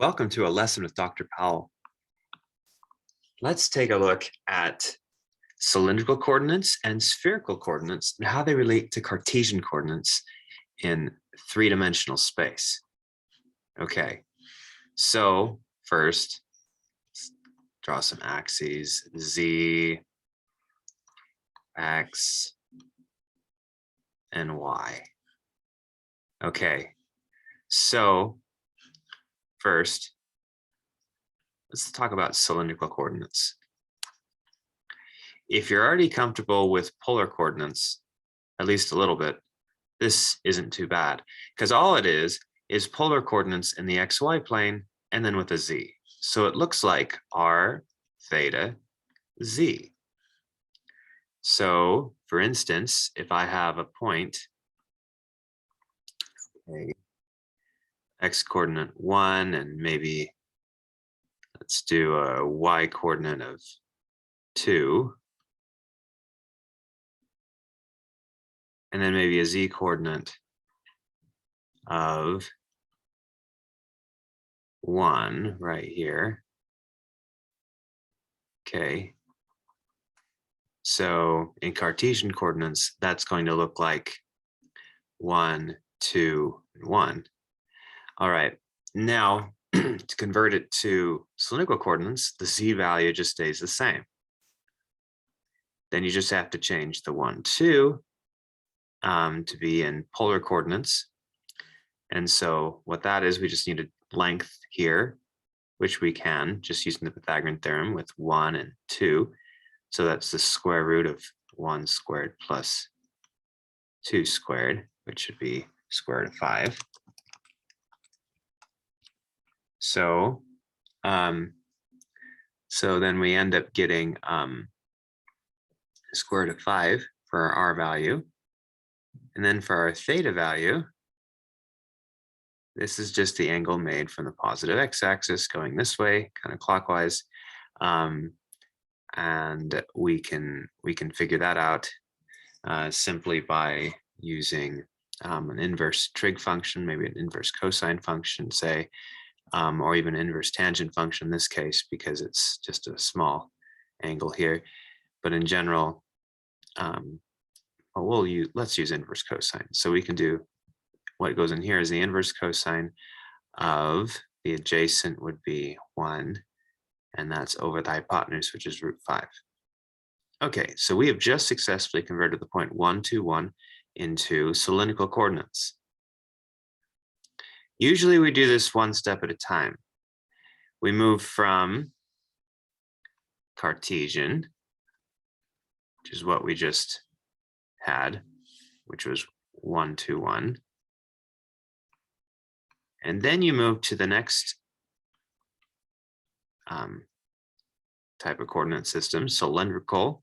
Welcome to a lesson with Dr. Powell. Let's take a look at cylindrical coordinates and spherical coordinates and how they relate to Cartesian coordinates in three-dimensional space. Okay, so first, let's draw some axes, Z, X, and Y. Okay, so first, let's talk about cylindrical coordinates. If you're already comfortable with polar coordinates, at least a little bit, this isn't too bad, because all it is polar coordinates in the XY plane and then with a Z. So it looks like R, theta, Z. So for instance, if I have a point, okay, X coordinate 1, and maybe let's do a Y coordinate of 2, and then maybe a Z coordinate of 1 right here. Okay. So in Cartesian coordinates, that's going to look like 1, 2, and 1. All right. Now, to convert it to cylindrical coordinates, the Z value just stays the same. Then you just have to change the 1, 2 to be in polar coordinates. And so what that is, we just need a length here, which we can just using the Pythagorean theorem with 1 and 2. So that's the square root of 1 squared plus 2 squared, which should be square root of 5. So, so then we end up getting square root of 5 for our R value. And then for our theta value, this is just the angle made from the positive x-axis going this way, kind of clockwise. And we can figure that out simply by using an inverse trig function, maybe an inverse cosine function, say, or even inverse tangent function in this case, because it's just a small angle here. But in general, let's use inverse cosine. So we can do what goes in here is the inverse cosine of the adjacent would be 1, and that's over the hypotenuse, which is root 5. Okay, so we have just successfully converted the point 1, 2, 1 into cylindrical coordinates. Usually we do this one step at a time. We move from Cartesian, which is what we just had, which was 1, 2, 1. And then you move to the next type of coordinate system, cylindrical.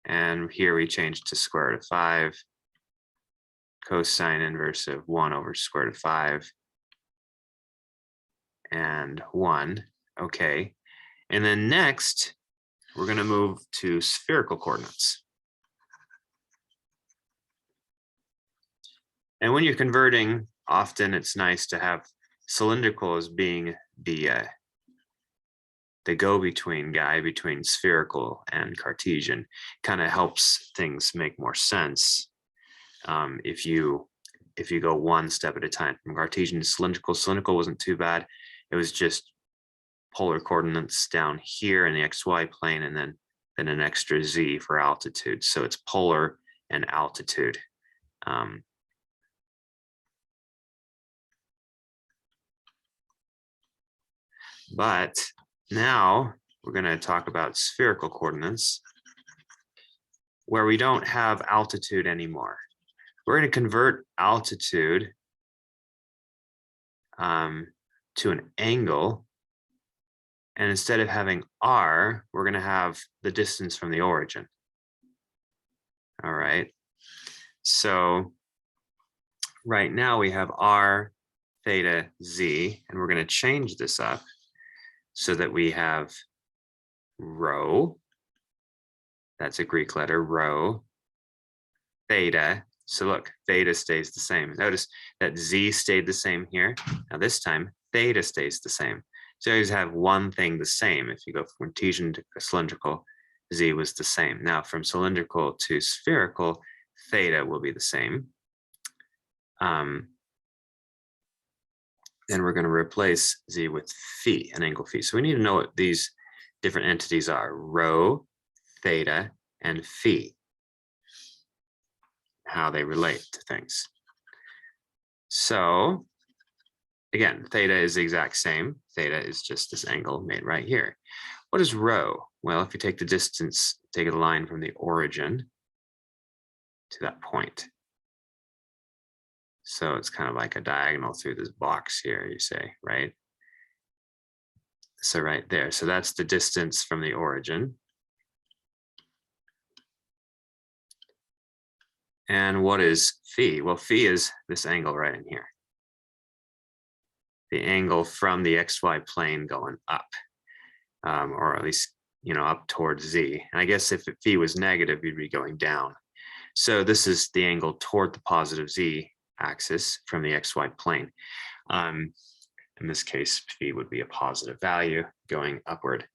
And here we change to square root of 5, cosine inverse of 1 over square root of 5, and 1. Okay. And then next, we're going to move to spherical coordinates. And when you're converting, often it's nice to have cylindrical as being the go-between guy between spherical and Cartesian. Kind of helps things make more sense if you go one step at a time from Cartesian to cylindrical. Cylindrical wasn't too bad. It was just polar coordinates down here in the XY plane, and then an extra Z for altitude. So it's polar and altitude. But now we're going to talk about spherical coordinates where we don't have altitude anymore. We're going to convert altitude to an angle. And instead of having R, we're going to have the distance from the origin. All right. So right now we have R, theta, Z, and we're going to change this up so that we have rho. That's a Greek letter, rho, theta, So look, theta stays the same. Notice that z stayed the same here. Now this time, theta stays the same. So you always have one thing the same. If you go from Cartesian to cylindrical, z was the same. Now from cylindrical to spherical, theta will be the same. Then we're going to replace z with phi, an angle phi. So we need to know what these different entities are: rho, theta, and phi, how they relate to things. So again, theta is the exact same. Theta is just this angle made right here. What is rho? Well, if you take the distance, take a line from the origin to that point. So it's kind of like a diagonal through this box here, you say, right? So right there. So that's the distance from the origin. And what is phi? Well, phi is this angle right in here. The angle from the XY plane going up, or at least, up towards Z. And I guess if phi was negative, you'd be going down. So this is the angle toward the positive Z axis from the XY plane. In this case, phi would be a positive value going upward.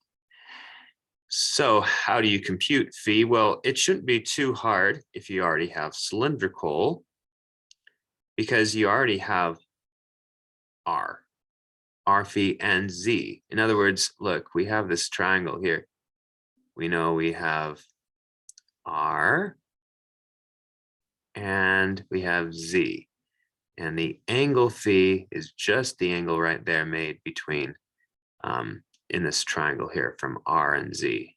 So how do you compute phi? Well, it shouldn't be too hard if you already have cylindrical, because you already have R phi and Z. In other words, look, we have this triangle here. We know we have R and we have Z. And the angle phi is just the angle right there made between in this triangle here from R and Z.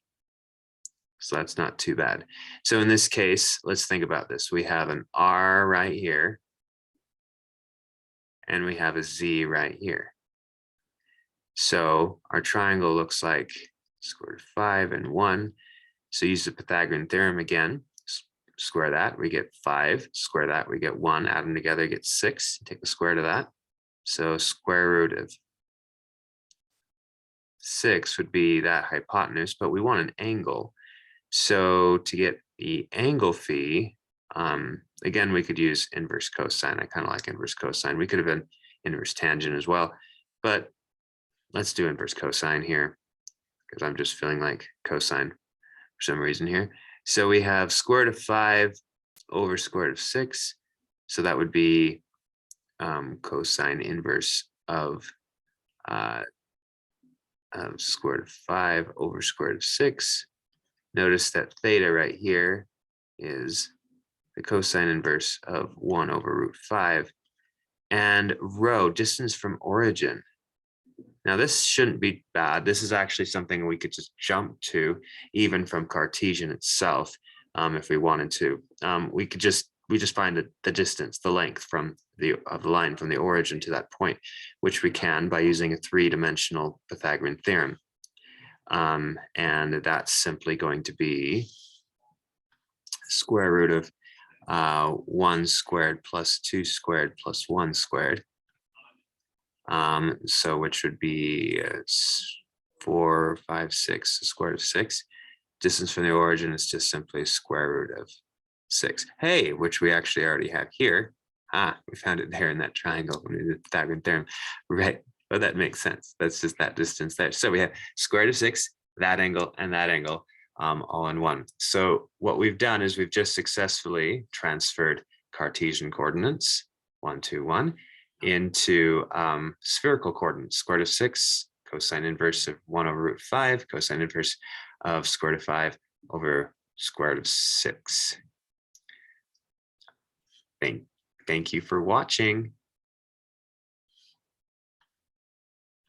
So that's not too bad. So in this case, let's think about this. We have an R right here, and we have a Z right here. So our triangle looks like square root of 5 and 1. So use the Pythagorean theorem again. Square that, we get 5. Square that, we get 1. Add them together, get 6. Take the square root of that. So square root of 6 would be that hypotenuse, but we want an angle. So to get the angle phi, again, we could use inverse cosine. I kind of like inverse cosine. We could have been inverse tangent as well, but let's do inverse cosine here because I'm just feeling like cosine for some reason here. So we have square root of 5 over square root of 6. So that would be cosine inverse of square root of 5 over square root of 6. Notice that theta right here is the cosine inverse of 1 over root 5. And rho, distance from origin. Now this shouldn't be bad. This is actually something we could just jump to even from Cartesian itself if we wanted to. We just find the distance, the length from the line from the origin to that point, which we can by using a 3-dimensional Pythagorean theorem. And that's simply going to be square root of 1 squared plus 2 squared plus 1 squared. So which would be 4, 5, 6, the square root of 6. Distance from the origin is just simply square root of 6. Hey, which we actually already have here. We found it there in that triangle when we did the Pythagorean theorem. Right. Oh, that makes sense. That's just that distance there. So we have square root of 6, that angle, and that angle all in one. So what we've done is we've just successfully transferred Cartesian coordinates, 1, 2, 1, into spherical coordinates, square root of 6, cosine inverse of 1 over root 5, cosine inverse of square root of 5 over square root of 6. Thank you for watching.